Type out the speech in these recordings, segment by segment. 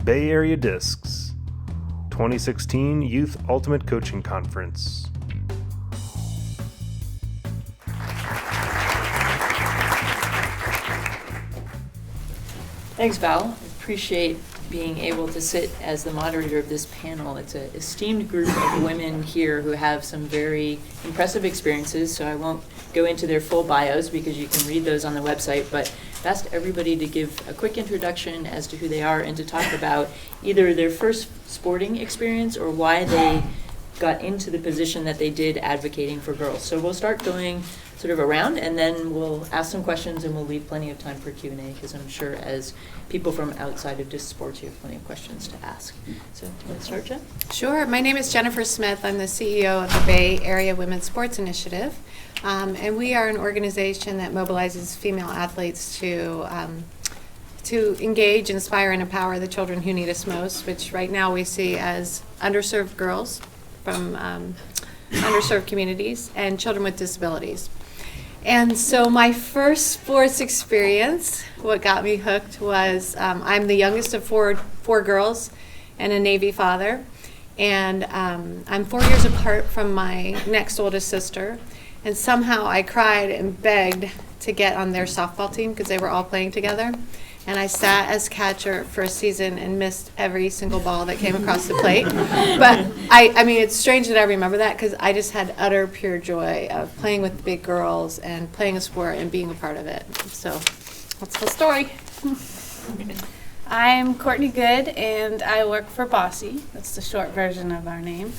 Bay Area Discs 2016 Youth Ultimate Coaching Conference. Thanks, Val. Appreciate being able to sit as the moderator of this panel. It's an esteemed group of women here who have some very impressive experiences, so I won't go into their full bios because you can read those on the website, but I've asked everybody to give a quick introduction as to who they are and to talk about either their first sporting experience or why they got into the position that they did advocating for girls. So we'll start going sort of around, and then we'll ask some questions and we'll leave plenty of time for Q&A, because I'm sure as people from outside of disc sports, you have plenty of questions to ask. So do you want to start, Jen? Sure. My name is Jennifer Smith. I'm the CEO of the Bay Area Women's Sports Initiative. And we are an organization that mobilizes female athletes to engage, inspire, and empower the children who need us most, which right now we see as underserved girls from underserved communities and children with disabilities. And so my first sports experience, what got me hooked was I'm the youngest of four girls and a Navy father. And I'm 4 years apart from my next oldest sister. And somehow I cried and begged to get on their softball team because they were all playing together. And I sat as catcher for a season and missed every single ball that came across the plate. But I mean, it's strange that I remember that because I just had utter pure joy of playing with the big girls and playing a sport and being a part of it. So that's the story. I'm Courtney Good, and I work for BAWSI. That's the short version of our name.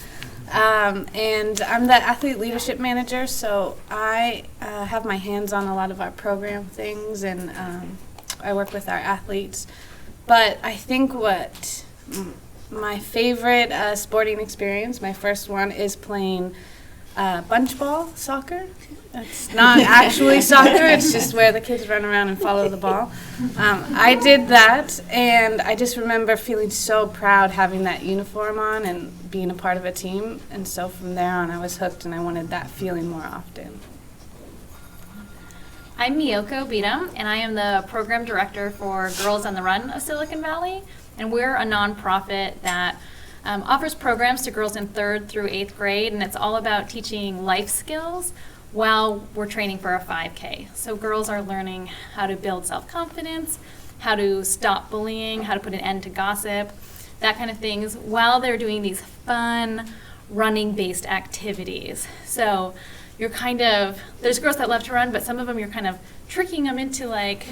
And I'm the athlete leadership manager, so I have my hands on a lot of our program things, and I work with our athletes. But I think what my favorite sporting experience, my first one, is playing bunch ball soccer. It's not actually soccer, it's just where the kids run around and follow the ball. I did that, and I just remember feeling so proud having that uniform on and being a part of a team. And so from there on, I was hooked, and I wanted that feeling more often. I'm Miyoko Beetem, and I am the program director for Girls on the Run of Silicon Valley. And we're a nonprofit that offers programs to girls in 3rd through 8th grade, and it's all about teaching life skills while we're training for a 5K. So girls are learning how to build self-confidence, how to stop bullying, how to put an end to gossip, that kind of things, while they're doing these fun running-based activities. So you're kind of, there's girls that love to run, but some of them you're kind of tricking them into like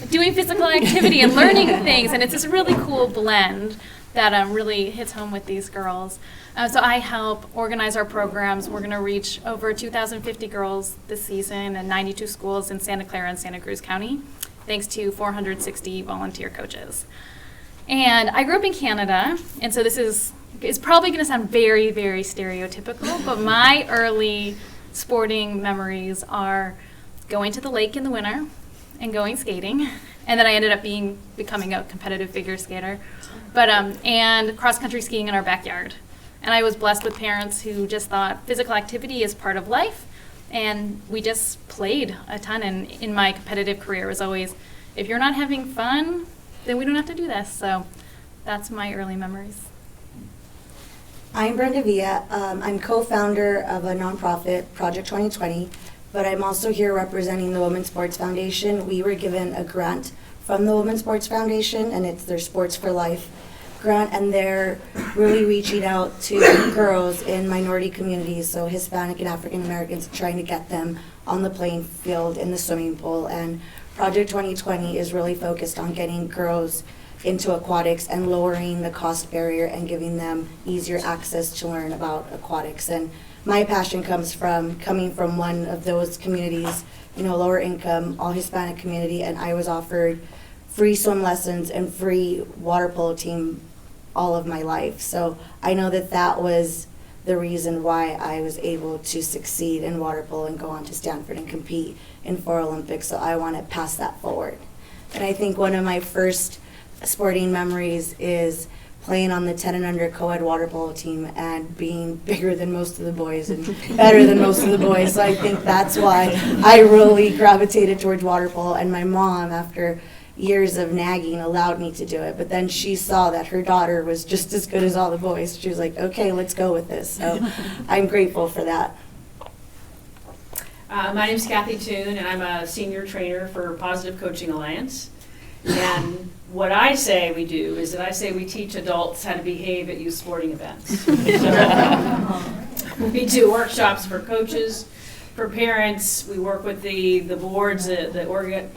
doing physical activity and learning things, and it's this really cool blend that really hits home with these girls. So I help organize our programs. We're going to reach over 2,050 girls this season in 92 schools in Santa Clara and Santa Cruz County, thanks to 460 volunteer coaches. And I grew up in Canada, and so this is probably going to sound very, very stereotypical, but my early sporting memories are going to the lake in the winter and going skating, and then I ended up becoming a competitive figure skater, but and cross-country skiing in our backyard. And I was blessed with parents who just thought physical activity is part of life, and we just played a ton. And in my competitive career, it was always, if you're not having fun, then we don't have to do this. So that's my early memories. I'm Brenda Villa. I'm co-founder of a nonprofit, Project 2020, but I'm also here representing the Women's Sports Foundation. We were given a grant from the Women's Sports Foundation, and it's their Sports for Life grant, and they're really reaching out to girls in minority communities, so Hispanic and African Americans, trying to get them on the playing field in the swimming pool. And Project 2020 is really focused on getting girls into aquatics and lowering the cost barrier and giving them easier access to learn about aquatics. And my passion comes from coming from one of those communities, you know, lower income, all Hispanic community, and I was offered free swim lessons and free water polo team all of my life. So I know that that was the reason why I was able to succeed in water polo and go on to Stanford and compete in 4 Olympics. So I want to pass that forward. And I think one of my first sporting memories is playing on the 10 and under co-ed water polo team and being bigger than most of the boys and better than most of the boys. So I think that's why I really gravitated towards water polo. And my mom, after years of nagging allowed me to do it. But then she saw that her daughter was just as good as all the boys. She was like, okay, let's go with this. So I'm grateful for that. My name's Kathy Toon, and I'm a senior trainer for Positive Coaching Alliance. And what I say we do is that I say we teach adults how to behave at youth sporting events. So, we do workshops for coaches, for parents. We work with the boards, the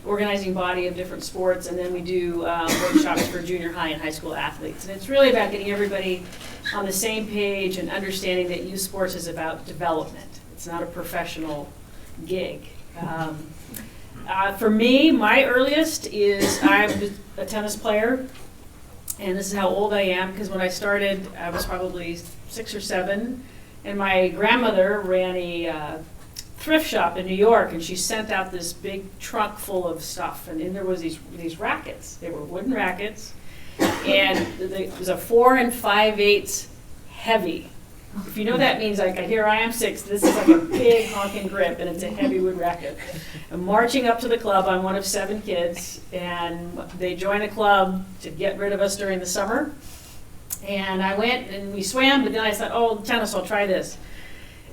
organizing body of different sports, and then we do workshops for junior high and high school athletes. And it's really about getting everybody on the same page and understanding that youth sports is about development. It's not a professional gig. For me, my earliest is I'm a tennis player, and this is how old I am, because when I started, I was probably 6 or 7, and my grandmother ran a thrift shop in New York, and she sent out this big trunk full of stuff, and in there was these rackets. They were wooden rackets, and it was a 4 5/8 heavy. If you know what that means, like here I am 6, this is like a big honking grip, and it's a heavy wood racket. I'm marching up to the club. I'm one of 7 kids, and they joined a club to get rid of us during the summer. And I went and we swam, but then I thought, oh, tennis, I'll try this.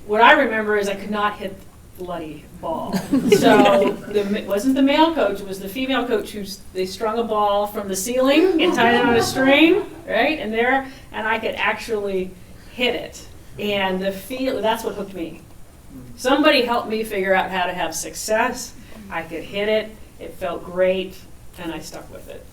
What I remember is I could not hit the bloody ball. So it wasn't the male coach, it was the female coach they strung a ball from the ceiling and tied it on a string, right? And I could actually hit it. And that's what hooked me. Somebody helped me figure out how to have success. I could hit it, it felt great, and I stuck with it.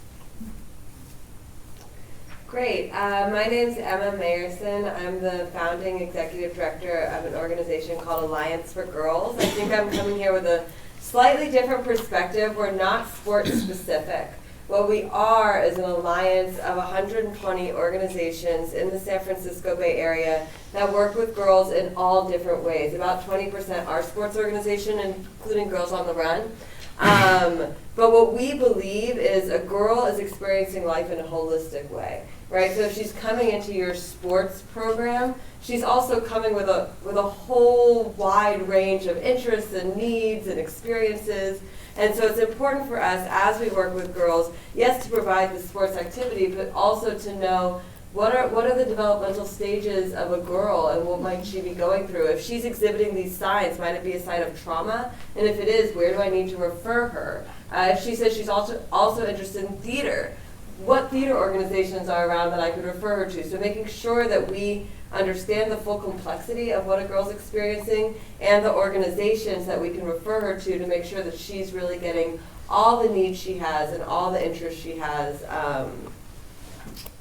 Great. My name's Emma Mayerson. I'm the founding executive director of an organization called Alliance for Girls. I think I'm coming here with a slightly different perspective. We're not sports specific. What we are is an alliance of 120 organizations in the San Francisco Bay Area that work with girls in all different ways. About 20% are sports organization, including Girls on the Run. But what we believe is a girl is experiencing life in a holistic way, right? So if she's coming into your sports program, she's also coming with a whole wide range of interests and needs and experiences. And so it's important for us as we work with girls, yes, to provide the sports activity, but also to know what are the developmental stages of a girl and what might she be going through. If she's exhibiting these signs, might it be a sign of trauma? And if it is, where do I need to refer her? If she says she's also interested in theater, what theater organizations are around that I could refer her to? So making sure that we understand the full complexity of what a girl's experiencing and the organizations that we can refer her to make sure that she's really getting all the needs she has and all the interests she has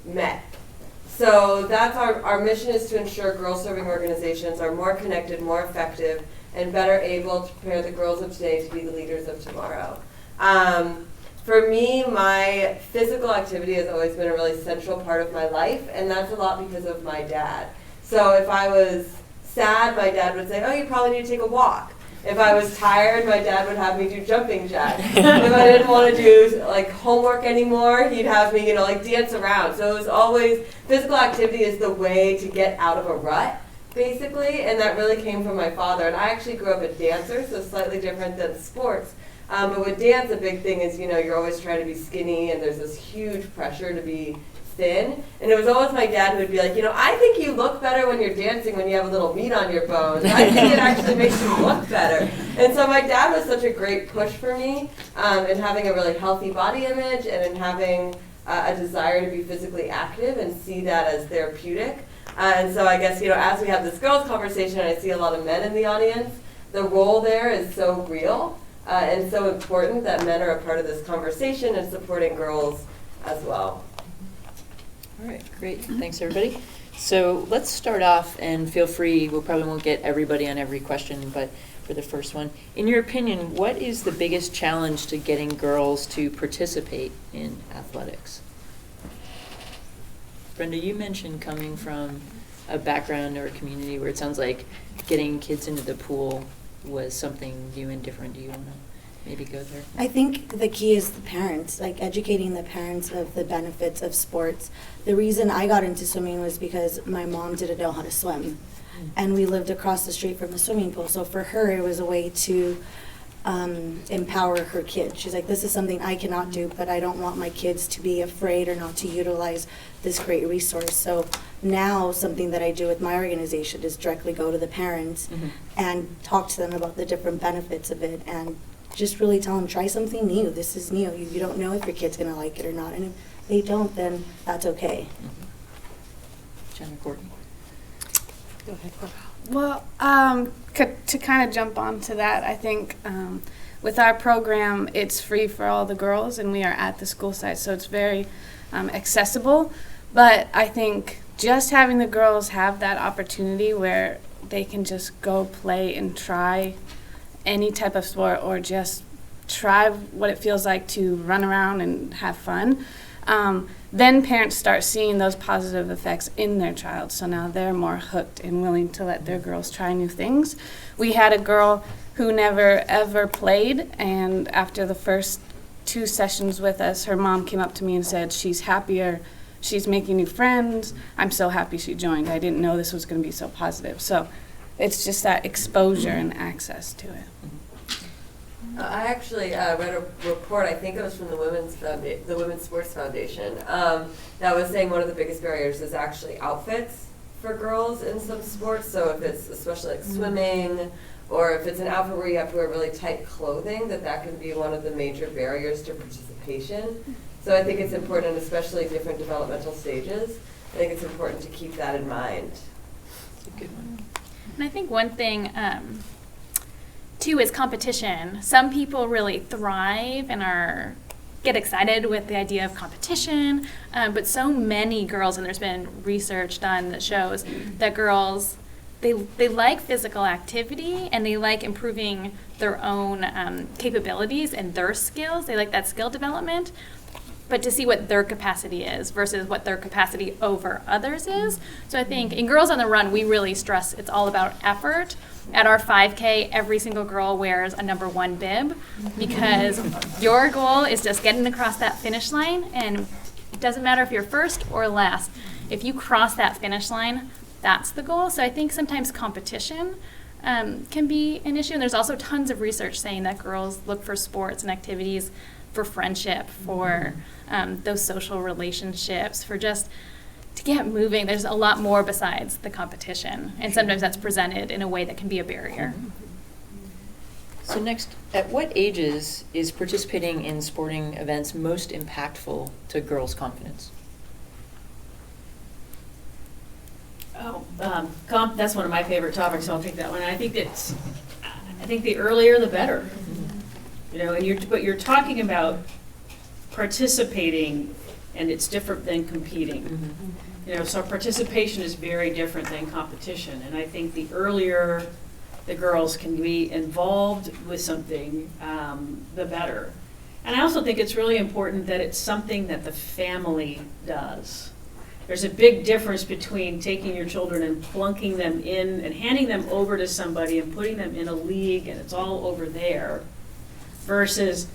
met. So that's our mission, is to ensure girl-serving organizations are more connected, more effective, and better able to prepare the girls of today to be the leaders of tomorrow. For me, my physical activity has always been a really central part of my life, and that's a lot because of my dad. So if I was sad, my dad would say, oh, you probably need to take a walk. If I was tired, my dad would have me do jumping jacks. If I didn't want to do like homework anymore, he'd have me, like dance around. So it was always, physical activity is the way to get out of a rut, basically, and that really came from my father. And I actually grew up a dancer, so slightly different than sports. But with dance, a big thing is, you're always trying to be skinny, and there's this huge pressure to be thin. And it was always my dad who would be like, I think you look better when you're dancing when you have a little meat on your bones. I think it actually makes you look better. And so my dad was such a great push for me in having a really healthy body image and in having a desire to be physically active and see that as therapeutic. And so I guess, as we have this girls conversation, and I see a lot of men in the audience, the role there is so real. And so important that men are a part of this conversation and supporting girls as well. All right, great. Thanks, everybody. So let's start off, and feel free, we probably won't get everybody on every question, but for the first one, in your opinion, what is the biggest challenge to getting girls to participate in athletics? Brenda, you mentioned coming from a background or a community where it sounds like getting kids into the pool was something new and different. Do you want to maybe go there? I think the key is the parents, like educating the parents of the benefits of sports. The reason I got into swimming was because my mom didn't know how to swim, and we lived across the street from a swimming pool. So for her, it was a way to empower her kids. She's like, this is something I cannot do, but I don't want my kids to be afraid or not to utilize this great resource. So now something that I do with my organization is directly go to the parents and talk to them about the different benefits of it, and just really tell them, try something new. This is new. You don't know if your kid's going to like it or not. And if they don't, then that's okay. Jenna, Courtney. Go ahead. Well, to kind of jump onto that, I think with our program, it's free for all the girls, and we are at the school site, so it's very accessible. But I think just having the girls have that opportunity where they can just go play and try any type of sport, or just try what it feels like to run around and have fun, then parents start seeing those positive effects in their child. So now they're more hooked and willing to let their girls try new things. We had a girl who never ever played, and after the first 2 sessions with us, her mom came up to me and said she's happier, she's making new friends, I'm so happy she joined. I didn't know this was going to be so positive. So it's just that exposure and access to it. I actually read a report, I think it was from the Women's Sports Foundation, that was saying one of the biggest barriers is actually outfits for girls in some sports. So if it's especially like swimming, or if it's an outfit where you have to wear really tight clothing, that can be one of the major barriers to participation. So I think it's important, especially at different developmental stages, I think it's important to keep that in mind. That's a good one. And I think one thing, too, is competition. Some people really thrive and get excited with the idea of competition, but so many girls, and there's been research done that shows that girls, they like physical activity, and they like improving their own capabilities and their skills. They like that skill development. But to see what their capacity is versus what their capacity over others is. So I think in Girls on the Run, we really stress it's all about effort. At our 5K, every single girl wears a number 1 bib, because your goal is just getting across that finish line, and it doesn't matter if you're first or last. If you cross that finish line, that's the goal. So I think sometimes competition can be an issue. And there's also tons of research saying that girls look for sports and activities for friendship, for those social relationships, for just to get moving. There's a lot more besides the competition, and sometimes that's presented in a way that can be a barrier. So next, at what ages is participating in sporting events most impactful to girls' confidence? Oh, that's one of my favorite topics, so I'll take that one. I think the earlier the better. You know, but you're talking about participating, and it's different than competing. You know, so participation is very different than competition, and I think the earlier the girls can be involved with something, the better. And I also think it's really important that it's something that the family does. There's a big difference between taking your children and plunking them in and handing them over to somebody and putting them in a league and it's all over there, versus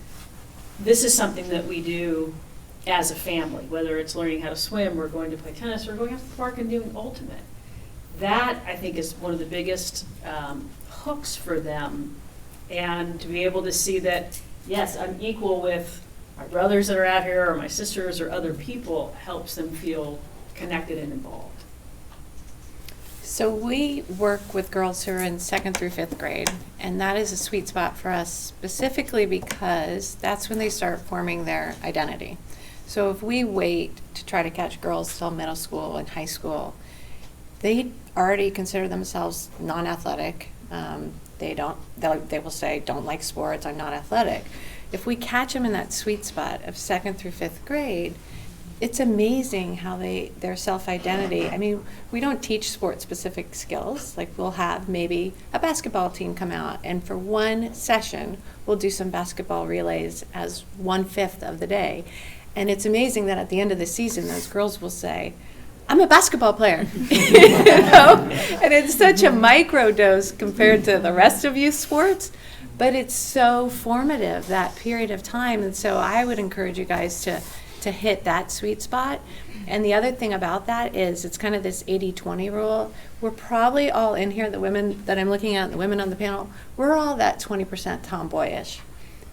this is something that we do as a family, whether it's learning how to swim or going to play tennis or going out to the park and doing ultimate. That, I think, is one of the biggest hooks for them, and to be able to see that, yes, I'm equal with my brothers that are out here or my sisters or other people, helps them feel connected and involved. So we work with girls who are in 2nd through 5th grade, and that is a sweet spot for us specifically because that's when they start forming their identity. So if we wait to try to catch girls till middle school and high school, they already consider themselves non-athletic. They will say, don't like sports, I'm not athletic. If we catch them in that sweet spot of 2nd through 5th grade, it's amazing how their self-identity, I mean, we don't teach sport-specific skills. Like, we'll have maybe a basketball team come out, and for one session, we'll do some basketball relays as 1/5 of the day. And it's amazing that at the end of the season, those girls will say, I'm a basketball player. You know? And it's such a micro dose compared to the rest of youth sports, but it's so formative, that period of time. And so I would encourage you guys to to hit that sweet spot. And the other thing about that is it's kind of this 80-20 rule. We're probably all in here, the women that I'm looking at, the women on the panel, we're all that 20% tomboyish,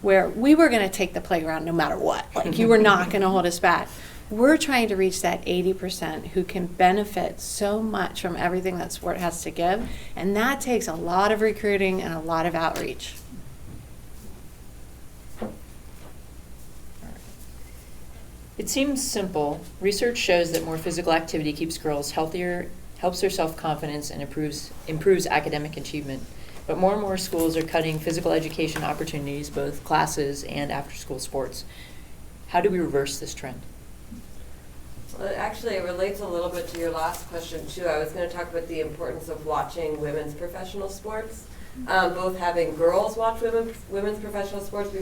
where we were going to take the playground no matter what. Like, you were not going to hold us back. We're trying to reach that 80% who can benefit so much from everything that sport has to give, and that takes a lot of recruiting and a lot of outreach. It seems simple. Research shows that more physical activity keeps girls healthier, helps their self-confidence, and improves academic achievement. But more and more schools are cutting physical education opportunities, both classes and after-school sports. How do we reverse this trend? Well, actually, it relates a little bit to your last question, too. I was going to talk about the importance of watching women's professional sports. Both having girls watch women's professional sports. We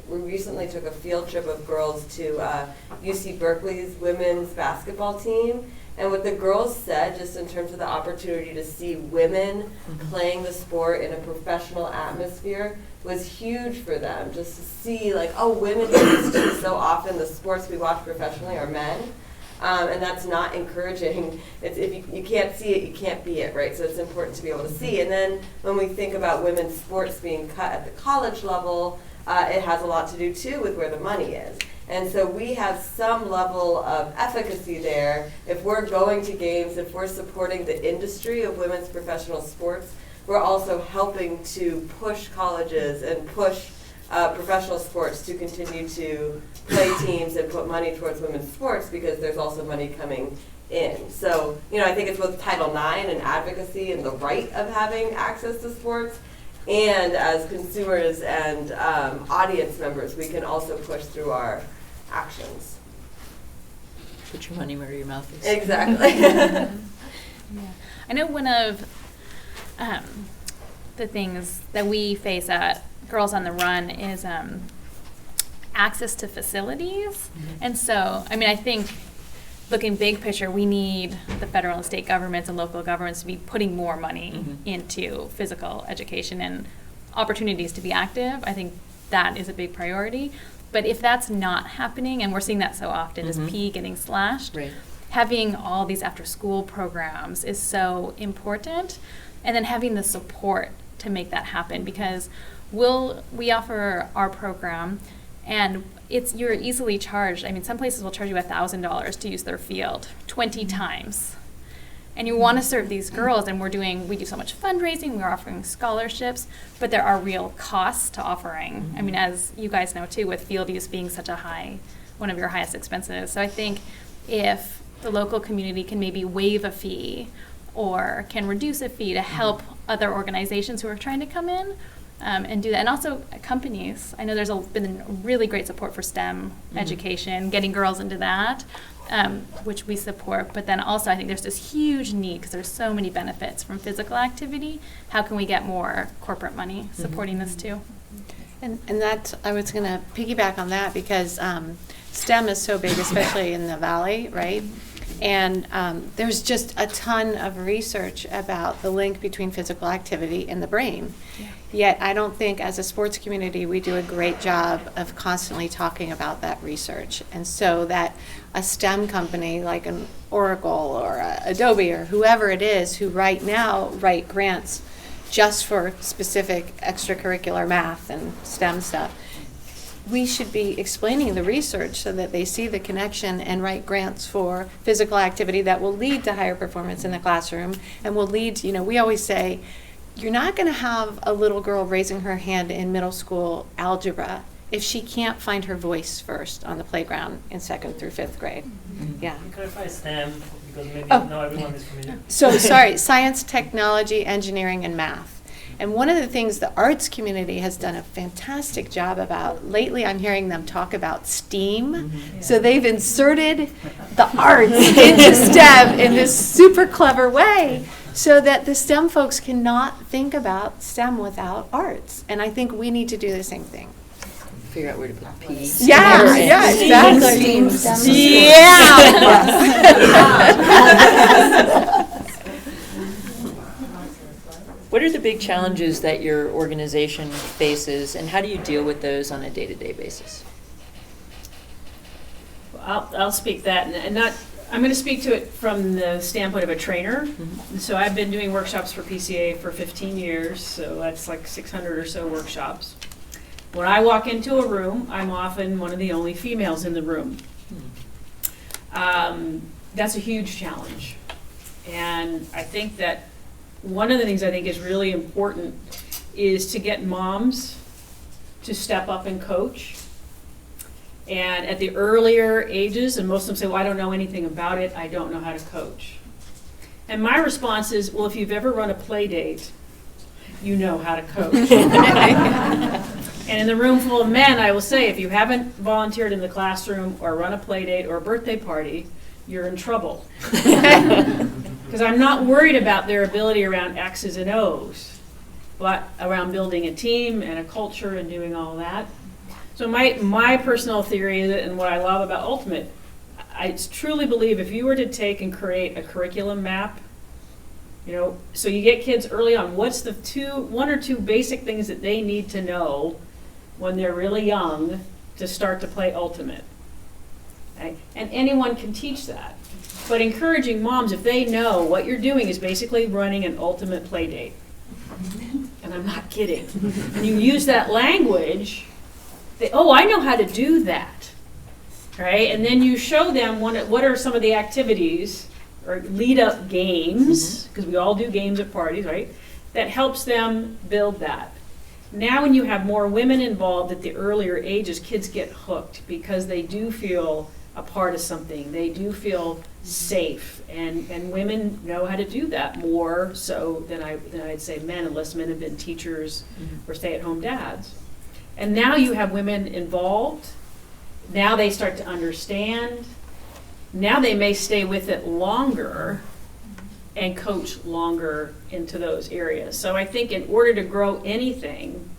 recently took a field trip of girls to UC Berkeley's women's basketball team. And what the girls said, just in terms of the opportunity to see women playing the sport in a professional atmosphere, was huge for them. Just to see, like, oh, women do this too. So often the sports we watch professionally are men. And that's not encouraging. If you can't see it, you can't be it, right? So it's important to be able to see. And then when we think about women's sports being cut at the college level, it has a lot to do, too, with where the money is. And so we have some level of efficacy there. If we're going to games, if we're supporting the industry of women's professional sports, we're also helping to push colleges and push professional sports to continue to play teams and put money towards women's sports, because there's also money coming in. So, I think it's both Title IX and advocacy and the right of having access to sports, and as consumers and audience members, we can also push through our actions. Put your money where your mouth is. Exactly. Yeah. I know one of the things that we face at Girls on the Run is access to facilities. And so, I think looking big picture, we need the federal and state governments and local governments to be putting more money into physical education and opportunities to be active. I think that is a big priority. But if that's not happening, and we're seeing that so often, is P getting slashed, Right. having all these after-school programs is so important. And then having the support to make that happen, because we offer our program, and you're easily charged. Some places will charge you $1,000 to use their field 20 times. And you want to serve these girls, and we do so much fundraising, we're offering scholarships, but there are real costs to offering. As you guys know too, with field use being such one of your highest expenses. So I think if the local community can maybe waive a fee or can reduce a fee to help other organizations who are trying to come in, and do that. And also companies. I know there's been really great support for STEM education, getting girls into that, which we support. But then also I think there's this huge need, because there's so many benefits from physical activity. How can we get more corporate money supporting this too? And that, I was going to piggyback on that, because STEM is so big, especially in the Valley, right? And there's just a ton of research about the link between physical activity and the brain. Yeah. Yet I don't think as a sports community we do a great job of constantly talking about that research. And so that a STEM company like an Oracle or Adobe or whoever it is who right now write grants just for specific extracurricular math and STEM stuff, we should be explaining the research so that they see the connection and write grants for physical activity that will lead to higher performance in the classroom and will lead to, we always say, you're not going to have a little girl raising her hand in middle school algebra if she can't find her voice first on the playground in 2nd through 5th grade. Yeah. Can you clarify STEM, because maybe not everyone is familiar. So, sorry, science, technology, engineering, and math. And one of the things the arts community has done a fantastic job about, lately I'm hearing them talk about STEAM. So they've inserted the arts into STEM in this super clever way so that the STEM folks cannot think about STEM without arts. And I think we need to do the same thing. Figure out where to put P. Yeah, exactly. What are the big challenges that your organization faces, and how do you deal with those on a day-to-day basis? I'll speak that, and not, I'm going to speak to it from the standpoint of a trainer. So I've been doing workshops for PCA for 15 years, so that's like 600 or so workshops. When I walk into a room, I'm often one of the only females in the room. That's a huge challenge. And I think that one of the things I think is really important is to get moms to step up and coach. And at the earlier ages, and most of them say, well, I don't know anything about it, I don't know how to coach. And my response is, well, if you've ever run a play date, you know how to coach. And in the room full of men, I will say, if you haven't volunteered in the classroom or run a play date or a birthday party, you're in trouble. Because I'm not worried about their ability around X's and O's, but around building a team and a culture and doing all that. So my personal theory is, and what I love about Ultimate, I truly believe if you were to take and create a curriculum map, so you get kids early on, what's the one or two basic things that they need to know when they're really young to start to play Ultimate? Okay? And anyone can teach that. But encouraging moms, if they know what you're doing is basically running an Ultimate play date. And I'm not kidding. And you use that language, I know how to do that, right? And then you show them what are some of the activities or lead up games, because we all do games at parties, right? That helps them build that. Now when you have more women involved at the earlier ages, kids get hooked because they do feel a part of something. They do feel safe, and women know how to do that more so than I'd say men, unless men have been teachers or stay-at-home dads. And now you have women involved. Now they start to understand. Now they may stay with it longer and coach longer into those areas. So I think in order to grow anything,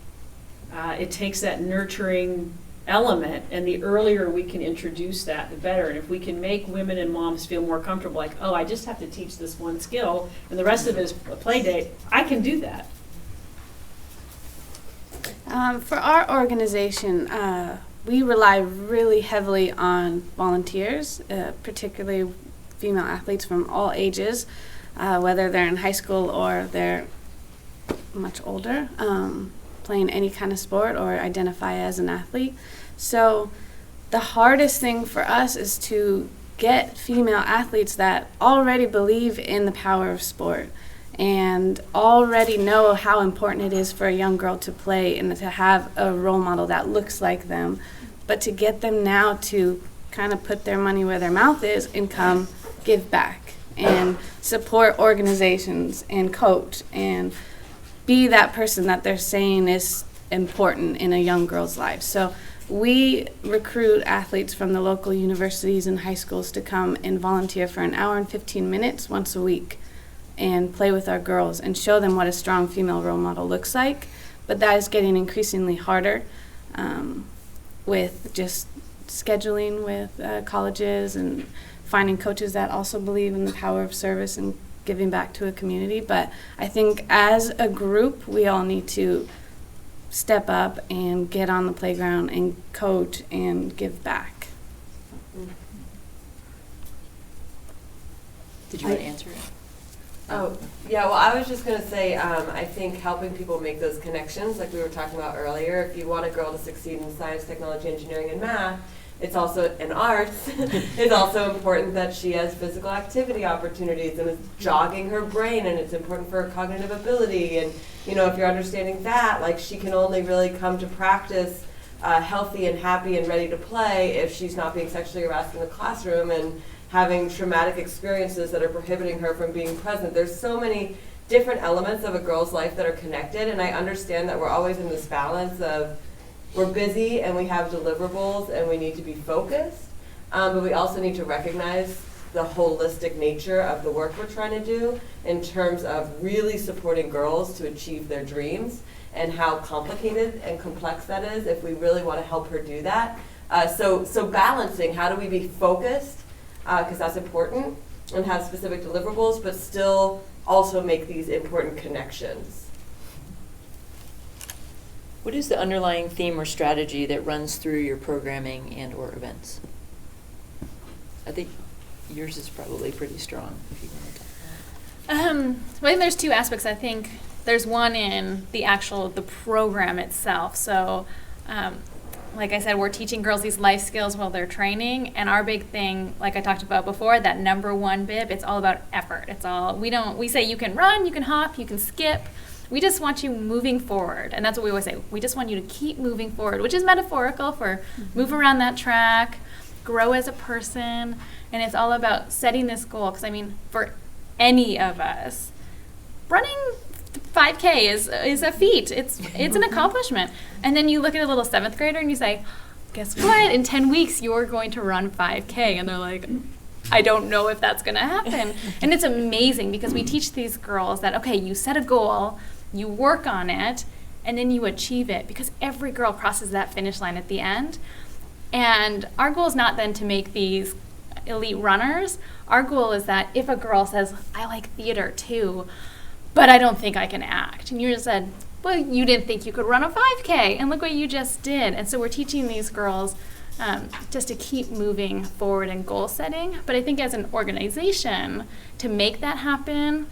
it takes that nurturing element, and the earlier we can introduce that, the better. And if we can make women and moms feel more comfortable, like, I just have to teach this one skill, and the rest of it is a play date, I can do that. For our organization, we rely really heavily on volunteers, particularly female athletes from all ages, whether they're in high school or they're much older, playing any kind of sport or identify as an athlete. So the hardest thing for us is to get female athletes that already believe in the power of sport and already know how important it is for a young girl to play and to have a role model that looks like them, but to get them now to kind of put their money where their mouth is and come give back and support organizations and coach and be that person that they're saying is important in a young girl's life. So we recruit athletes from the local universities and high schools to come and volunteer for an hour and 15 minutes once a week and play with our girls and show them what a strong female role model looks like. But that is getting increasingly harder with just scheduling with colleges and finding coaches that also believe in the power of service and giving back to a community. But I think as a group, we all need to step up and get on the playground and coach and give back. Did you want to answer it? Oh, yeah, well, I was just going to say, I think helping people make those connections, like we were talking about earlier, if you want a girl to succeed in science, technology, engineering, and math, it's also in arts, it's also important that she has physical activity opportunities and is jogging her brain, and it's important for her cognitive ability. And, you know, if you're understanding that, like, she can only really come to practice healthy and happy and ready to play if she's not being sexually harassed in the classroom and having traumatic experiences that are prohibiting her from being present. There's so many different elements of a girl's life that are connected, and I understand that we're always in this balance of we're busy and we have deliverables and we need to be focused, but we also need to recognize the holistic nature of the work we're trying to do in terms of really supporting girls to achieve their dreams and how complicated and complex that is if we really want to help her do that. So balancing, how do we be focused, because that's important, and have specific deliverables, but still also make these important connections. What is the underlying theme or strategy that runs through your programming and or events? I think yours is probably pretty strong, if you want to talk Well, I think there's two aspects. I think there's one in the program itself. So, like I said, we're teaching girls these life skills while they're training, and our big thing, like I talked about before, that number one bib, it's all about effort. It's all, we say you can run, you can hop, you can skip. We just want you moving forward, and that's what we always say. We just want you to keep moving forward, which is metaphorical for move around that track, grow as a person, and it's all about setting this goal. Because I mean, for any of us, running 5K is a feat. It's an accomplishment. And then you look at a little 7th grader and you say, guess what? In 10 weeks, you're going to run 5K. And they're like, I don't know if that's going to happen. And it's amazing because we teach these girls that, okay, you set a goal, you work on it, and then you achieve it, because every girl crosses that finish line at the end. And our goal is not then to make these elite runners. Our goal is that if a girl says, I like theater too, but I don't think I can act, and you just said, well, you didn't think you could run a 5K, and look what you just did. And so we're teaching these girls just to keep moving forward in goal setting. But I think as an organization, to make that happen,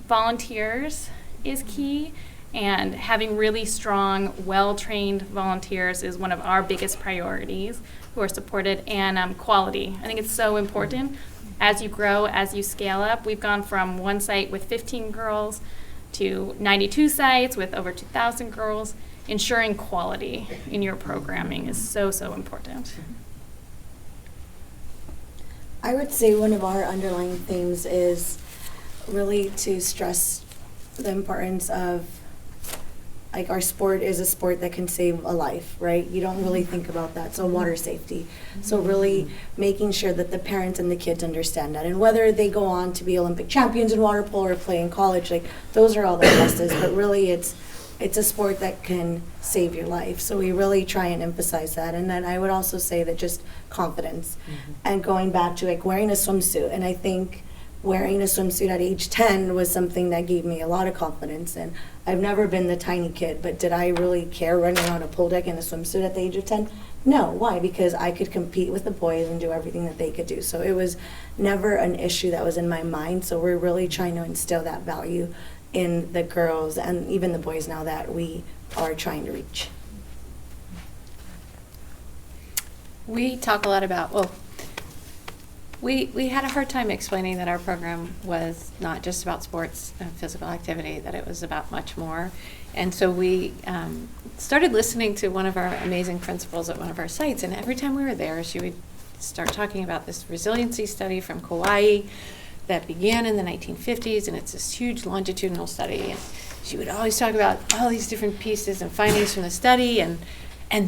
volunteers is key, and having really strong, well-trained volunteers is one of our biggest priorities, who are supported, and quality. I think it's so important. As you grow, as you scale up, we've gone from one site with 15 girls to 92 sites with over 2,000 girls. Ensuring quality in your programming is so, so important. I would say one of our underlying themes is really to stress the importance of, like, our sport is a sport that can save a life, right? You don't really think about that. So water safety. So really making sure that the parents and the kids understand that. And whether they go on to be Olympic champions in water polo or play in college, like, those are all the pluses. But really it's a sport that can save your life. So we really try and emphasize that. And then I would also say that just confidence, and going back to, like, wearing a swimsuit. And I think wearing a swimsuit at age 10 was something that gave me a lot of confidence. And I've never been the tiny kid, but did I really care running around a pool deck in a swimsuit at the age of 10? No. Why? Because I could compete with the boys and do everything that they could do. So it was never an issue that was in my mind. So we're really trying to instill that value in the girls and even the boys now that we are trying to reach. We talk a lot about, well, we had a hard time explaining that our program was not just about sports and physical activity, that it was about much more. And so we started listening to one of our amazing principals at one of our sites, and every time we were there, she would start talking about this resiliency study from Kauai that began in the 1950s, and it's this huge longitudinal study. And she would always talk about all these different pieces and findings from the study, and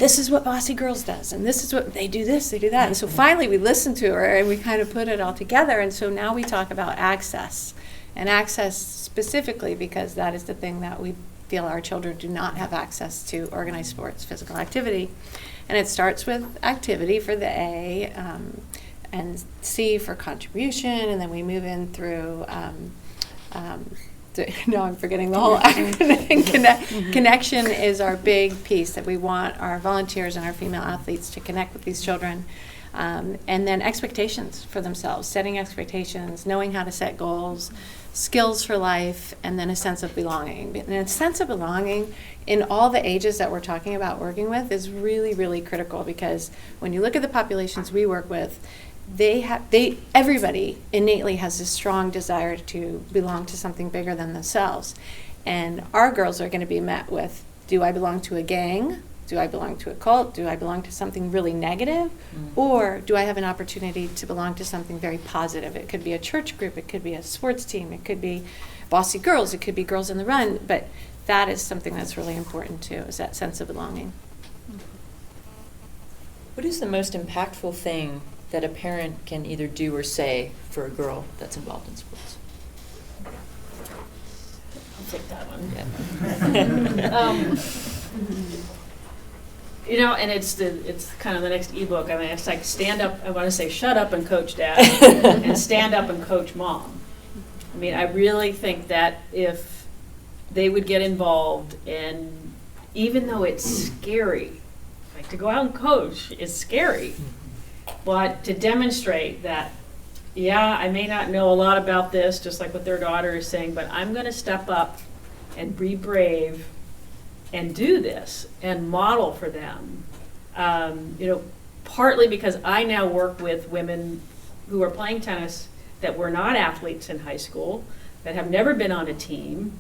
this is what BAWSI Girls does, and this is what they do, this, they do that. And so finally we listened to her and we kind of put it all together. And so now we talk about access, and access specifically because that is the thing that we feel our children do not have access to: organized sports, physical activity. And it starts with activity for the A, and C for contribution, and then we move in through no, I'm forgetting the whole acronym. Connection is our big piece, that we want our volunteers and our female athletes to connect with these children. And then expectations for themselves, setting expectations, knowing how to set goals, skills for life, and then a sense of belonging. And a sense of belonging in all the ages that we're talking about working with is really, really critical, because when you look at the populations we work with, everybody innately has this strong desire to belong to something bigger than themselves. And our girls are going to be met with, do I belong to a gang? Do I belong to a cult? Do I belong to something really negative? Or do I have an opportunity to belong to something very positive? It could be a church group, it could be a sports team, it could be BAWSI Girls, it could be Girls in the Run, but that is something that's really important too, is that sense of belonging. What is the most impactful thing that a parent can either do or say for a girl that's involved in sports? I'll take that one. Yeah. You know, and it's kind of the next ebook. I mean, it's like stand up. I want to say shut up and coach dad, and stand up and coach mom. I mean, I really think that if they would get involved, and even though it's scary, like to go out and coach is scary, but to demonstrate that, yeah, I may not know a lot about this, just like what their daughter is saying, but I'm going to step up and be brave and do this and model for them. Partly because I now work with women who are playing tennis that were not athletes in high school, that have never been on a team,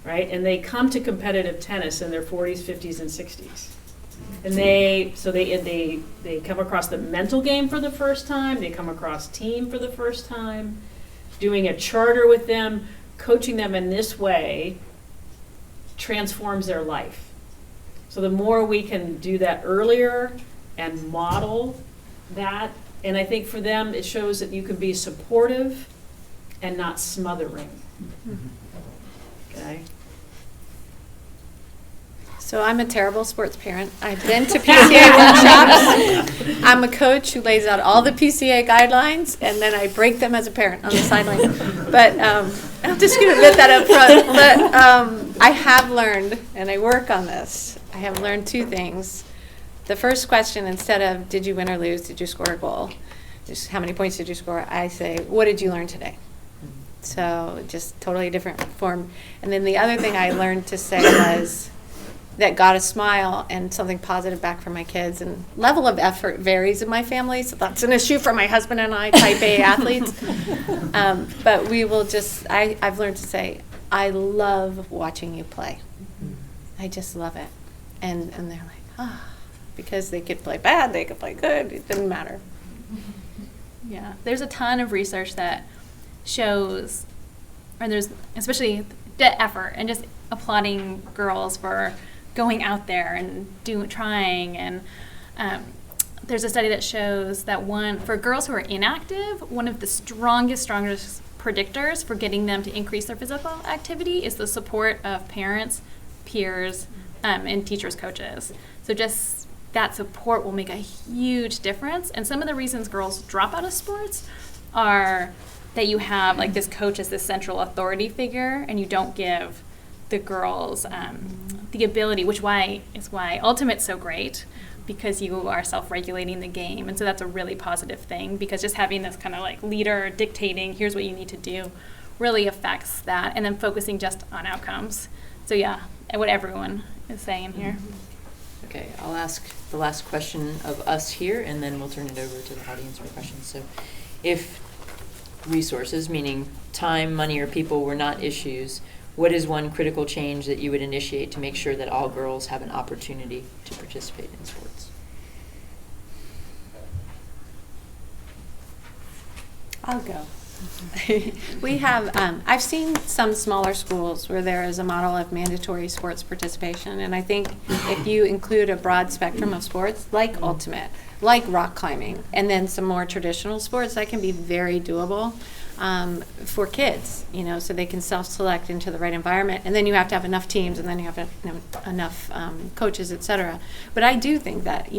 right? And they come to competitive tennis in their 40s, 50s, and 60s. And they come across the mental game for the first time, they come across team for the first time, doing a charter with them, coaching them in this way transforms their life. So the more we can do that earlier and model that, and I think for them it shows that you can be supportive and not smothering. Okay? So I'm a terrible sports parent. I've been to PCA workshops. I'm a coach who lays out all the PCA guidelines, and then I break them as a parent on the sideline. But I'm just going to admit that up front. But I have learned, and I work on this, I have learned two things. The first question, instead of did you win or lose, did you score a goal, just how many points did you score, I say, what did you learn today? So just totally different form. And then the other thing I learned to say was, that got a smile and something positive back from my kids. And level of effort varies in my family, so that's an issue for my husband and I, type A athletes. But we will just, I've learned to say, I love watching you play. I just love it. And they're like, because they could play bad, they could play good, it didn't matter. Yeah, there's a ton of research that shows, and there's especially the effort and just applauding girls for going out there and trying. And there's a study that shows that for girls who are inactive, one of the strongest predictors for getting them to increase their physical activity is the support of parents, peers, and teachers, coaches. So just that support will make a huge difference. And some of the reasons girls drop out of sports are that you have like this coach as this central authority figure, and you don't give the girls the ability, is why Ultimate's so great, because you are self-regulating the game. And so that's a really positive thing, because just having this kind of like leader dictating, here's what you need to do, really affects that, and then focusing just on outcomes. So yeah, and what everyone is saying here. Okay, I'll ask the last question of us here, and then we'll turn it over to the audience for questions. So if resources, meaning time, money, or people, were not issues, what is one critical change that you would initiate to make sure that all girls have an opportunity to participate in sports? I'll go. We have, I've seen some smaller schools where there is a model of mandatory sports participation, and I think if you include a broad spectrum of sports, like Ultimate, like rock climbing, and then some more traditional sports, that can be very doable for kids, so they can self-select into the right environment. And then you have to have enough teams, and then you have to have enough coaches, et cetera. But I do think that,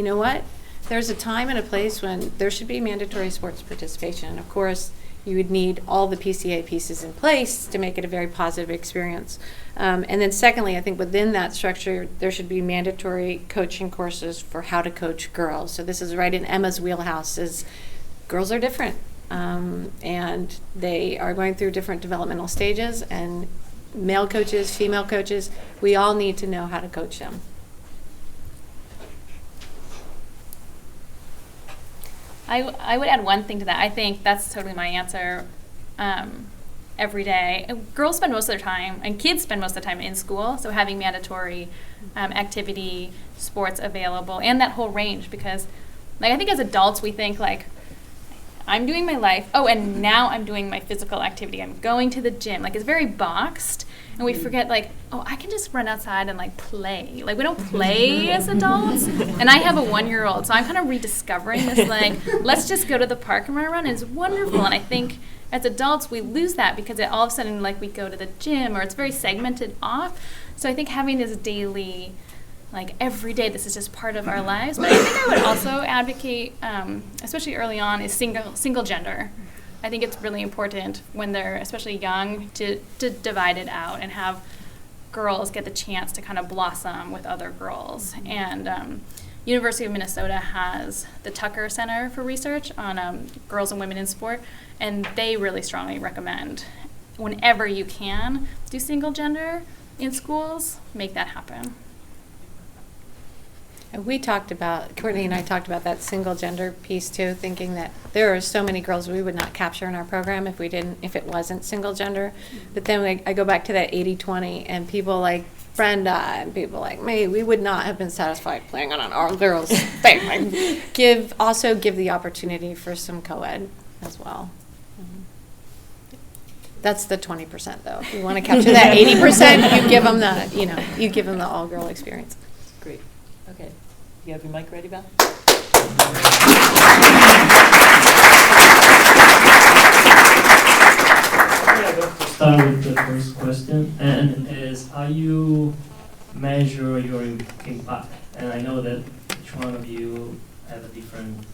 there's a time and a place when there should be mandatory sports participation. And of course, you would need all the PCA pieces in place to make it a very positive experience. And then secondly, I think within that structure, there should be mandatory coaching courses for how to coach girls. So this is right in Emma's wheelhouse, is girls are different. And they are going through different developmental stages, and male coaches, female coaches, we all need to know how to coach them. I would add one thing to that. I think that's totally my answer. Every day, girls spend most of their time, and kids spend most of the time in school, so having mandatory activity, sports available, and that whole range, because I think as adults we think I'm doing my life, and now I'm doing my physical activity, I'm going to the gym, it's very boxed, and we forget I can just run outside and play. We don't play as adults. And I have a 1-year-old, so I'm kind of rediscovering this let's just go to the park and run around, and it's wonderful. And I think as adults we lose that, because all of a sudden we go to the gym, or it's very segmented off. So I think having this daily, every day, this is just part of our lives. But I think I would also advocate, especially early on, is single gender. I think it's really important when they're especially young to divide it out and have girls get the chance to kind of blossom with other girls. And University of Minnesota has the Tucker Center for Research on girls and women in sport, and they really strongly recommend, whenever you can, do single gender in schools, make that happen. And we talked about, Courtney and I talked about that single gender piece too, thinking that there are so many girls we would not capture in our program if it wasn't single gender. But then I go back to that 80-20, and people like Brenda and people like me, we would not have been satisfied playing on an all-girls thing. Like, give the opportunity for some co-ed as well. That's the 20% though. If you want to capture that 80%, you give them the all-girl experience. Great. Okay. You have your mic ready, Beth? I'd like to start with the first question, and is how you measure your impact. And I know that each one of you have a different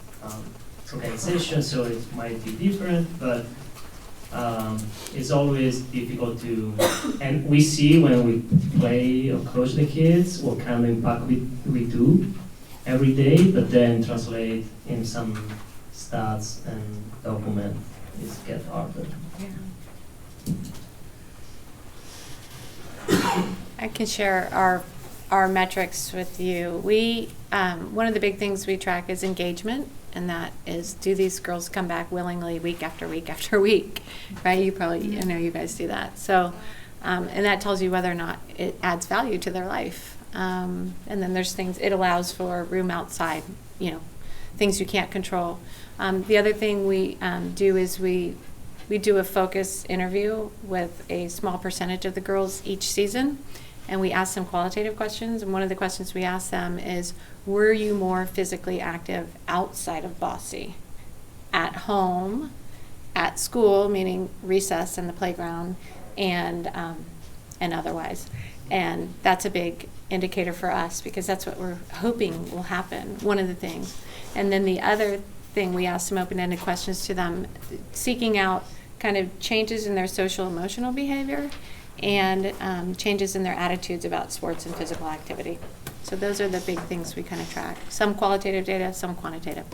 organization, so it might be different, but it's always difficult to, and we see when we play or coach the kids what kind of impact we do every day, but then translate in some stats and document is get harder. I can share our metrics with you. We one of the big things we track is engagement, and that is, do these girls come back willingly week after week after week, right? I know you guys do that. So, and that tells you whether or not it adds value to their life. And then there's things, it allows for room outside, things you can't control. The other thing we do is we do a focus interview with a small percentage of the girls each season, and we ask them qualitative questions. And one of the questions we ask them is, were you more physically active outside of BAWSI? At home, at school, meaning recess and the playground, and otherwise. And that's a big indicator for us, because that's what we're hoping will happen, one of the things. And then the other thing, we ask some open-ended questions to them, seeking out kind of changes in their social emotional behavior and changes in their attitudes about sports and physical activity. So those are the big things we kind of track. Some qualitative data, some quantitative.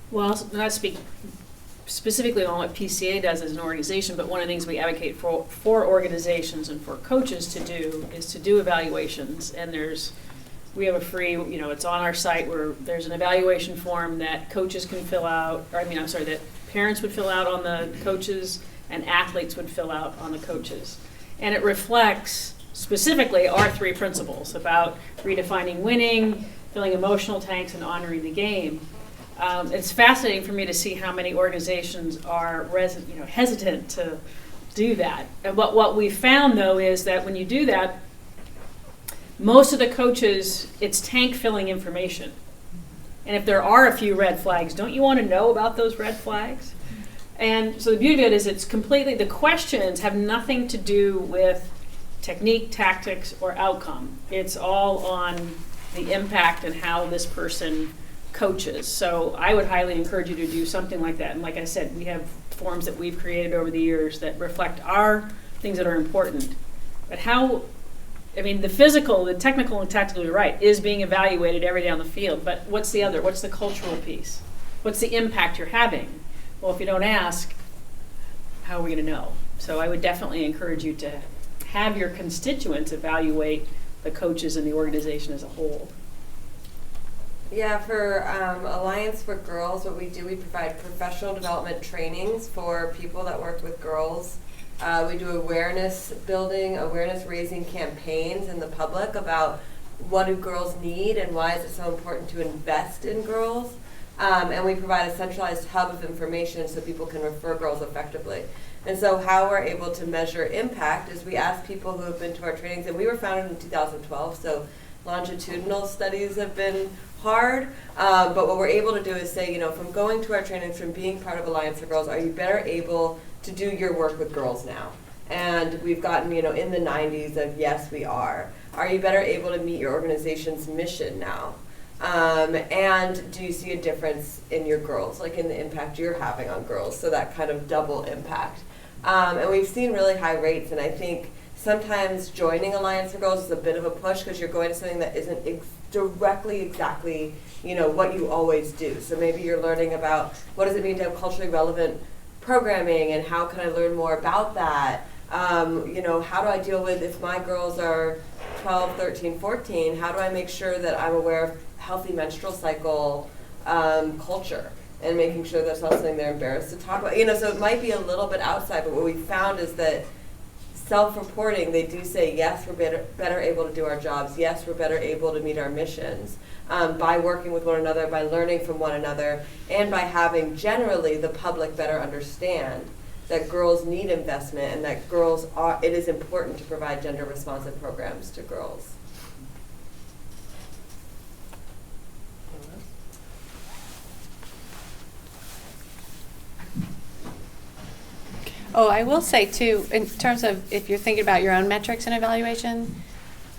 Well, I'll not speak specifically on what PCA does as an organization, but one of the things we advocate for organizations and for coaches to do is to do evaluations. And we have a free, it's on our site where there's an evaluation form that coaches can fill out, that parents would fill out on the coaches and athletes would fill out on the coaches. And it reflects specifically our 3 principles about redefining winning, filling emotional tanks, and honoring the game. It's fascinating for me to see how many organizations are hesitant to do that. And what we found, though, is that when you do that, most of the coaches, it's tank-filling information. And if there are a few red flags, don't you want to know about those red flags? And so the beauty of it is the questions have nothing to do with technique, tactics, or outcome. It's all on the impact and how this person coaches. So I would highly encourage you to do something like that. And like I said, we have forms that we've created over the years that reflect our things that are important. But the physical, the technical and tactical, you're right, is being evaluated every day on the field. But what's the other? What's the cultural piece? What's the impact you're having? Well, if you don't ask, how are we going to know? So I would definitely encourage you to have your constituents evaluate the coaches and the organization as a whole. Yeah, for Alliance for Girls, what we do, we provide professional development trainings for people that work with girls. We do awareness building, awareness raising campaigns in the public about what do girls need and why is it so important to invest in girls. And we provide a centralized hub of information so people can refer girls effectively. And so how we're able to measure impact is we ask people who have been to our trainings, and we were founded in 2012, so longitudinal studies have been hard, but what we're able to do is say, from going to our trainings, from being part of Alliance for Girls, are you better able to do your work with girls now? And we've gotten, in the 90s of yes, we are. Are you better able to meet your organization's mission now? And do you see a difference in your girls, like in the impact you're having on girls? So that kind of double impact. And we've seen really high rates, and I think sometimes joining Alliance for Girls is a bit of a push because you're going to something that isn't directly exactly, what you always do. So maybe you're learning about what does it mean to have culturally relevant programming and how can I learn more about that? How do I deal with if my girls are 12, 13, 14, how do I make sure that I'm aware of healthy menstrual cycle culture and making sure that's not something they're embarrassed to talk about. So it might be a little bit outside, but what we found is that self-reporting, they do say, yes, we're better able to do our jobs. Yes, we're better able to meet our missions by working with one another, by learning from one another, and by having generally the public better understand that girls need investment and that it is important to provide gender responsive programs to girls. Oh, I will say too, in terms of if you're thinking about your own metrics and evaluation,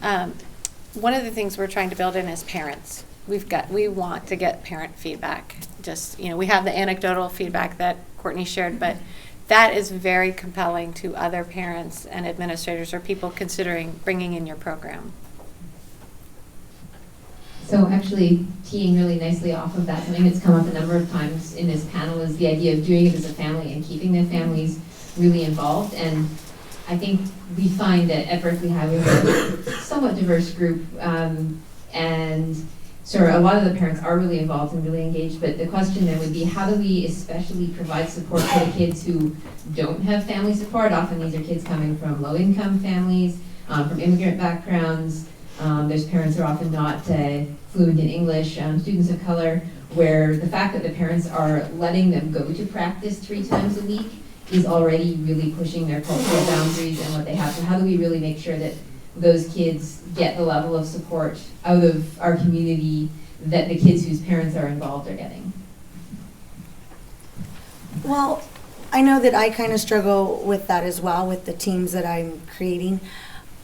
one of the things we're trying to build in is parents. We want to get parent feedback. Just, we have the anecdotal feedback that Courtney shared, but that is very compelling to other parents and administrators or people considering bringing in your program. So actually, teeing really nicely off of that, something that's come up a number of times in this panel is the idea of doing it as a family and keeping the families really involved. And I think we find that at Berkeley High we have a somewhat diverse group, and so a lot of the parents are really involved and really engaged, but the question then would be, how do we especially provide support for the kids who don't have family support? Often these are kids coming from low-income families, from immigrant backgrounds. There's parents who are often not fluent in English, students of color, where the fact that the parents are letting them go to practice 3 times a week is already really pushing their cultural boundaries and what they have. So how do we really make sure that those kids get the level of support out of our community that the kids whose parents are involved are getting? Well, I know that I kind of struggle with that as well with the teams that I'm creating.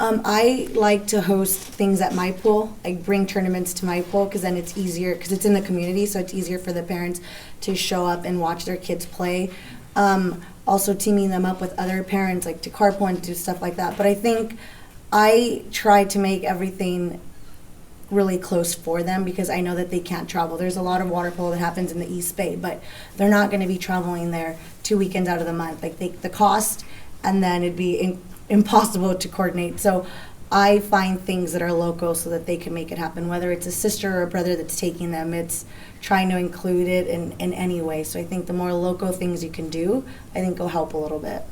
I like to host things at my pool. I bring tournaments to my pool because then it's easier, because it's in the community, so it's easier for the parents to show up and watch their kids play. Also teaming them up with other parents, like to carpool and do stuff like that. But I think I try to make everything really close for them because I know that they can't travel. There's a lot of water polo that happens in the East Bay, but they're not going to be traveling there 2 weekends out of the month. Like the cost, and then it'd be impossible to coordinate. So I find things that are local so that they can make it happen. Whether it's a sister or a brother that's taking them, it's trying to include it in any way. So I think the more local things you can do, I think will help a little bit.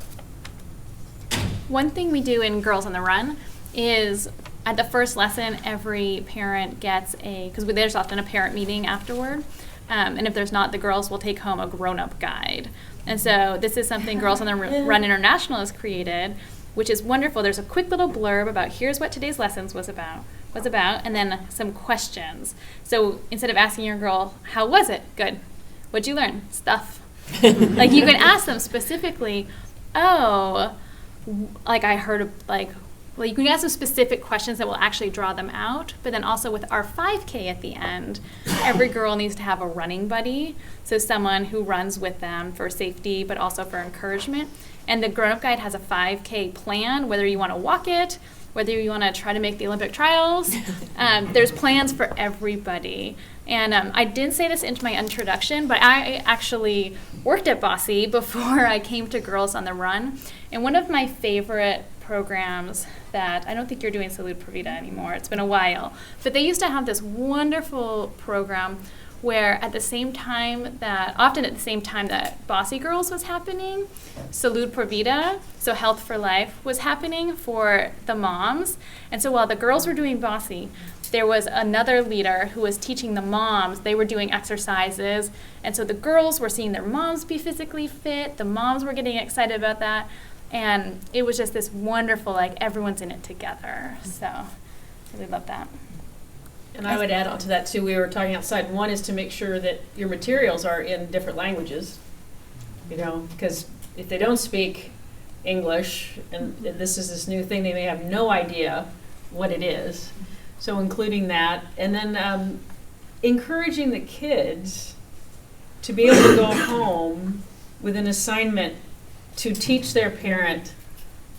One thing we do in Girls on the Run is at the first lesson, every parent gets because there's often a parent meeting afterward. And if there's not, the girls will take home a grown-up guide. And so this is something Girls on the Run International has created, which is wonderful. There's a quick little blurb about here's what today's lessons was about, and then some questions. So instead of asking your girl, how was it? Good. What'd you learn? Stuff. Like you can ask them specifically, I heard you can ask them specific questions that will actually draw them out. But then also with our 5K at the end, every girl needs to have a running buddy. So someone who runs with them for safety, but also for encouragement. And the grown-up guide has a 5K plan, whether you want to walk it, whether you want to try to make the Olympic trials. There's plans for everybody. And I didn't say this into my introduction, but I actually worked at BAWSI before I came to Girls on the Run. And one of my favorite programs that, I don't think you're doing Salud Por Vida anymore, it's been a while, but they used to have this wonderful program where often at the same time that BAWSI Girls was happening, Salud Por Vida, so Health for Life, was happening for the moms. And so while the girls were doing BAWSI, there was another leader who was teaching the moms. They were doing exercises. And so the girls were seeing their moms be physically fit. The moms were getting excited about that. And it was just this wonderful, everyone's in it together. So I really love that. And I would add on to that too, we were talking outside, one is to make sure that your materials are in different languages, because if they don't speak English, and this is this new thing, they may have no idea what it is. So including that, and then encouraging the kids to be able to go home with an assignment to teach their parent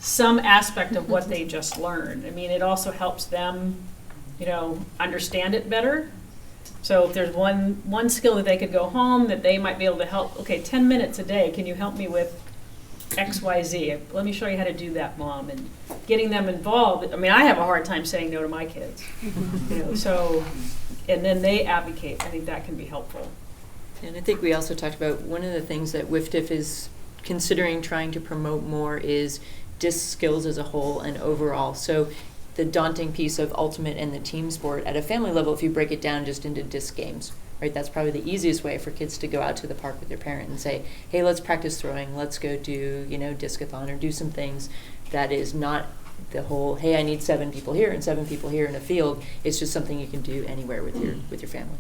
some aspect of what they just learned. I mean, it also helps them, understand it better. So if there's one skill that they could go home that they might be able to help, okay, 10 minutes a day, can you help me with XYZ? Let me show you how to do that, Mom. And getting them involved. I mean, I have a hard time saying no to my kids. So, and then they advocate. I think that can be helpful. And I think we also talked about one of the things that WFDF is considering trying to promote more is disc skills as a whole and overall. So the daunting piece of ultimate and the team sport at a family level, if you break it down just into disc games, right? That's probably the easiest way for kids to go out to the park with their parent and say, hey, let's practice throwing, let's go do, discathon or do some things that is not the whole, hey, I need 7 people here and 7 people here in a field. It's just something you can do anywhere with your family.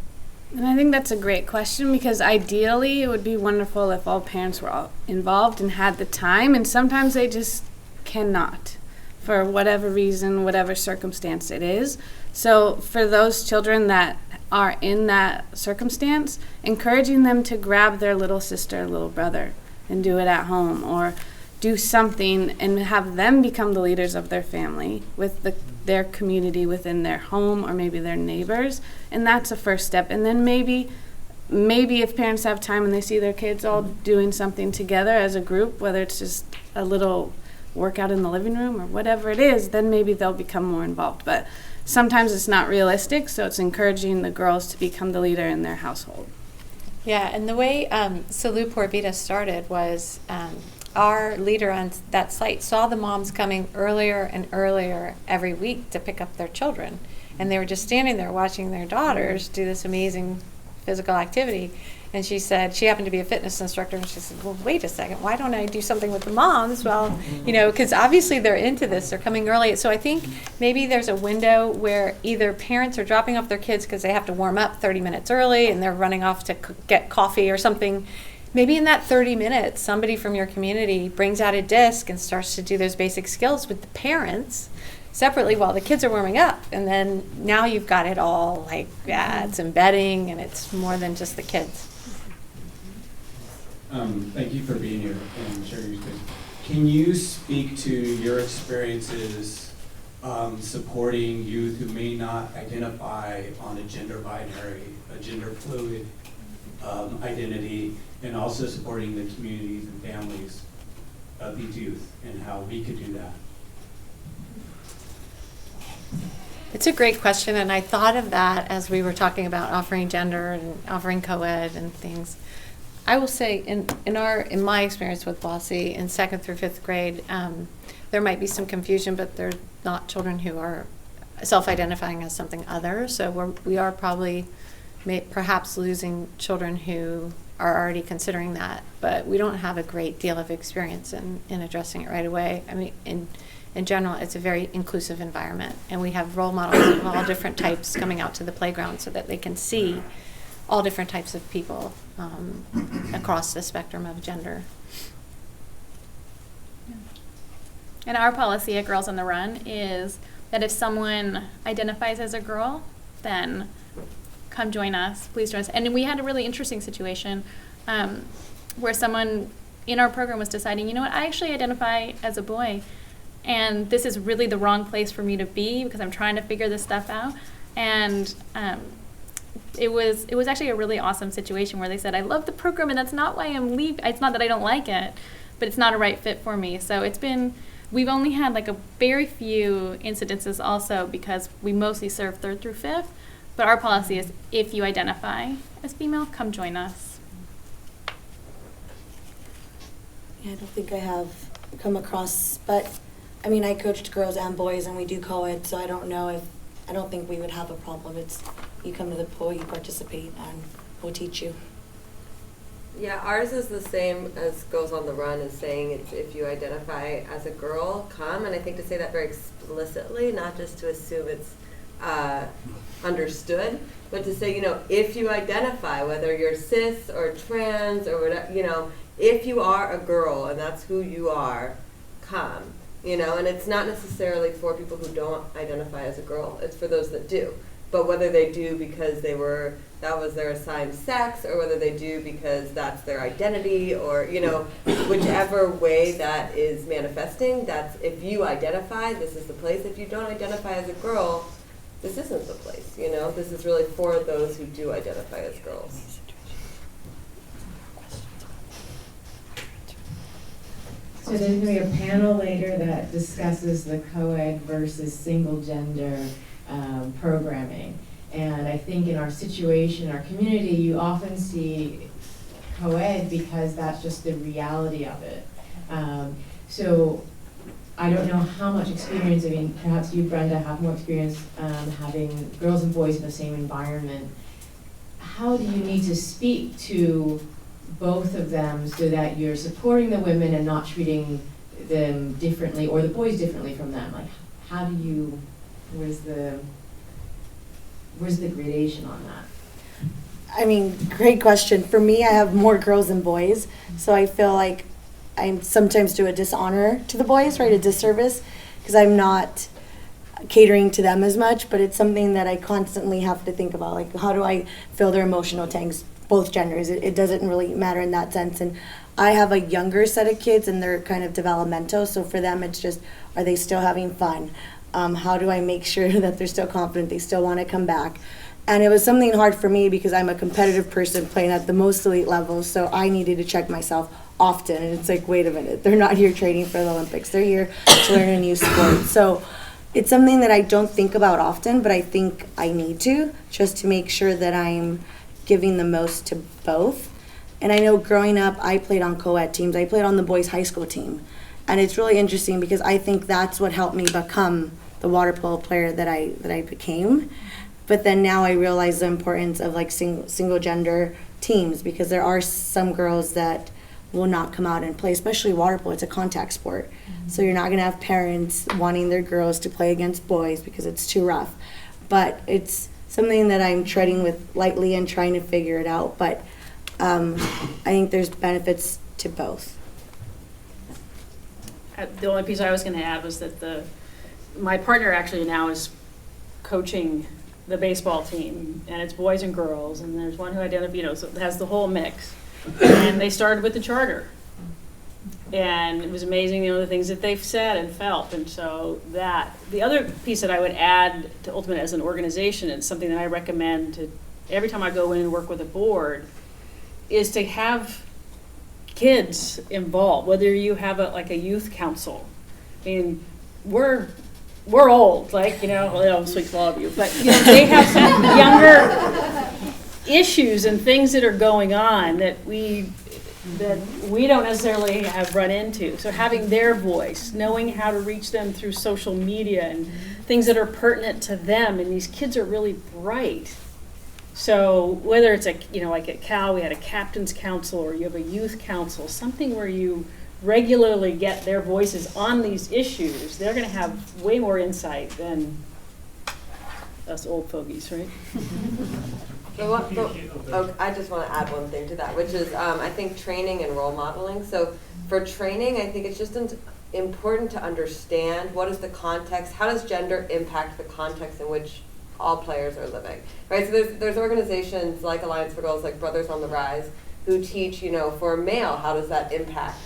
And I think that's a great question, because ideally it would be wonderful if all parents were all involved and had the time, and sometimes they just cannot for whatever reason, whatever circumstance it is. So for those children that are in that circumstance, encouraging them to grab their little sister, little brother and do it at home, or do something and have them become the leaders of their family with their community within their home or maybe their neighbors. And that's a first step. And then maybe if parents have time and they see their kids all doing something together as a group, whether it's just a little workout in the living room or whatever it is, then maybe they'll become more involved. But sometimes it's not realistic, so it's encouraging the girls to become the leader in their household. Yeah, and the way Salute Por Vida started was our leader on that site saw the moms coming earlier and earlier every week to pick up their children. And they were just standing there watching their daughters do this amazing physical activity. And she said, she happened to be a fitness instructor, and she said, well, wait a second, why don't I do something with the moms? Well, because obviously they're into this, they're coming early. So I think maybe there's a window where either parents are dropping off their kids because they have to warm up 30 minutes early and they're running off to get coffee or something. Maybe in that 30 minutes, somebody from your community brings out a disc and starts to do those basic skills with the parents separately while the kids are warming up. And then now you've got it all it's embedding and it's more than just the kids. Thank you for being here and sharing your space. Can you speak to your experiences supporting youth who may not identify on a gender binary, a gender fluid identity, and also supporting the communities and families of these youth and how we could do that? It's a great question, and I thought of that as we were talking about offering gender and offering co-ed and things. I will say, in my experience with BAWSI in 2nd through 5th grade, there might be some confusion, but they're not children who are self-identifying as something other. So we are probably perhaps losing children who are already considering that, but we don't have a great deal of experience in addressing it right away. I mean, in general, it's a very inclusive environment, and we have role models of all different types coming out to the playground so that they can see all different types of people across the spectrum of gender. And our policy at Girls on the Run is that if someone identifies as a girl, then come join us, please join us. And we had a really interesting situation where someone in our program was deciding, you know what, I actually identify as a boy, and this is really the wrong place for me to be because I'm trying to figure this stuff out. And it was actually a really awesome situation where they said, I love the program and that's not why I'm leaving. It's not that I don't like it, but it's not a right fit for me. So we've only had a very few incidences also because we mostly serve 3rd through 5th, but our policy is if you identify as female, come join us. Yeah, I don't think I have come across, but I mean, I coached girls and boys and we do co-ed, so I don't think we would have a problem. It's you come to the pool, you participate, and we'll teach you. Yeah, ours is the same as Girls on the Run, is saying if you identify as a girl, come. And I think to say that very explicitly, not just to assume it's understood, but to say, if you identify, whether you're cis or trans or whatever, if you are a girl and that's who you are, come. And it's not necessarily for people who don't identify as a girl, it's for those that do. But whether they do because they were that was their assigned sex, or whether they do because that's their identity, or, you know, whichever way that is manifesting, that's, if you identify, this is the place. If you don't identify as a girl, this isn't the place, you know? This is really for those who do identify as girls. So there's going to be a panel later that discusses the co-ed versus single gender programming. And I think in our situation, our community, you often see co-ed because that's just the reality of it. So I don't know how much experience, I mean, perhaps you, Brenda, have more experience having girls and boys in the same environment. How do you need to speak to both of them so that you're supporting the women and not treating them differently, or the boys differently from them? Like, how do you, where's the gradation on that? I mean, great question. For me, I have more girls than boys, so I feel like I sometimes do a dishonor to the boys, right, a disservice, because I'm not catering to them as much, but it's something that I constantly have to think about, like, how do I fill their emotional tanks, both genders? It doesn't really matter in that sense. And I have a younger set of kids, and they're kind of developmental, so for them it's just, are they still having fun? How do I make sure that they're still confident, they still want to come back? And it was something hard for me because I'm a competitive person playing at the most elite levels, so I needed to check myself often. And it's like, wait a minute, they're not here training for the Olympics, they're here to learn a new sport. So it's something that I don't think about often, but I think I need to, just to make sure that I'm giving the most to both. And I know growing up, I played on co-ed teams. I played on the boys' high school team. And it's really interesting because I think that's what helped me become the water polo player that I became. But then now I realize the importance of like single gender teams, because there are some girls that will not come out and play, especially water polo. It's a contact sport. Mm-hmm. So you're not going to have parents wanting their girls to play against boys because it's too rough. But it's something that I'm treading with lightly and trying to figure it out. But I think there's benefits to both. The only piece I was going to add was that my partner actually now is coaching the baseball team, and it's boys and girls, and there's one who so it has the whole mix. And they started with the charter, and it was amazing, the things that they've said and felt. And so the other piece that I would add to Ultimate as an organization, and something that I recommend to every time I go in and work with a board, is to have kids involved, whether you have a youth council. I mean, we're old, I don't speak for all of you, but they have some younger issues and things that are going on that we don't necessarily have run into. So having their voice, knowing how to reach them through social media and things that are pertinent to them, and these kids are really bright. So whether it's like at Cal, we had a captain's council, or you have a youth council, something where you regularly get their voices on these issues, they're going to have way more insight than us old fogies, right? I just want to add one thing to that, which is I think training and role modeling. So for training, I think it's just important to understand what is the context, how does gender impact the context in which all players are living, right? So there's organizations like Alliance for Girls, like Brothers on the Rise, who teach, for a male, how does that impact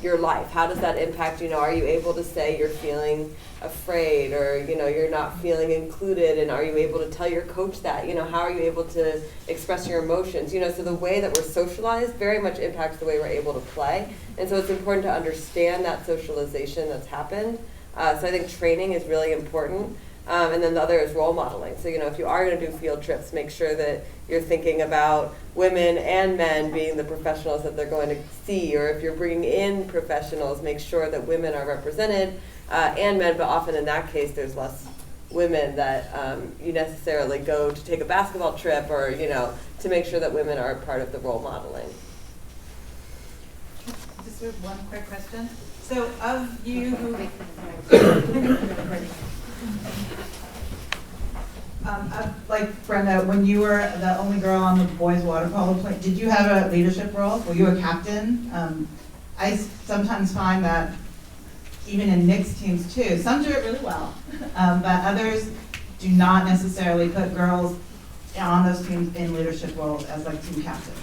your life? How does that impact, are you able to say you're feeling afraid, or, you're not feeling included, and are you able to tell your coach that? How are you able to express your emotions? So the way that we're socialized very much impacts the way we're able to play. And so it's important to understand that socialization that's happened. So I think training is really important. And then the other is role modeling. So, if you are going to do field trips, make sure that you're thinking about women and men being the professionals that they're going to see. Or if you're bringing in professionals, make sure that women are represented and men, but often in that case, there's less women that you necessarily go to take a basketball trip, or, to make sure that women are part of the role modeling. Just one quick question. So of you who... like Brenda, when you were the only girl on the boys water polo play, did you have a leadership role? Were you a captain? I sometimes find that even in mixed teams too, some do it really well, but others do not necessarily put girls on those teams in leadership roles as like team captain?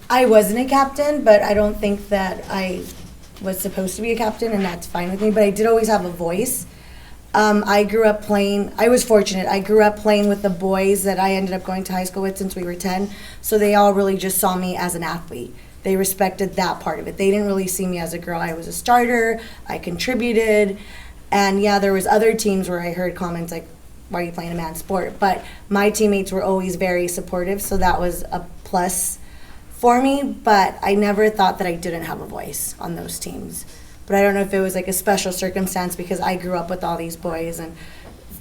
I wasn't a captain, but I don't think that I was supposed to be a captain, and that's fine with me. But I did always have a voice. I grew up playing, I was fortunate. I grew up playing with the boys that I ended up going to high school with since we were 10. So they all really just saw me as an athlete. They respected that part of it. They didn't really see me as a girl. I was a starter. I contributed. And yeah, there was other teams where I heard comments like, why are you playing a man's sport? But my teammates were always very supportive, so that was a plus for me. But I never thought that I didn't have a voice on those teams. But I don't know if it was like a special circumstance because I grew up with all these boys, and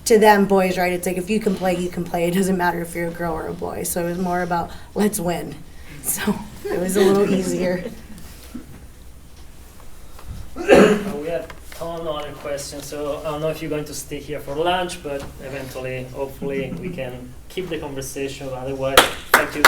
to them, boys, right, it's like if you can play, you can play. It doesn't matter if you're a girl or a boy. So it was more about let's win. So it was a little easier. We have a ton of other questions, so I don't know if you're going to stay here for lunch, but eventually, hopefully, we can keep the conversation. Otherwise, thank you.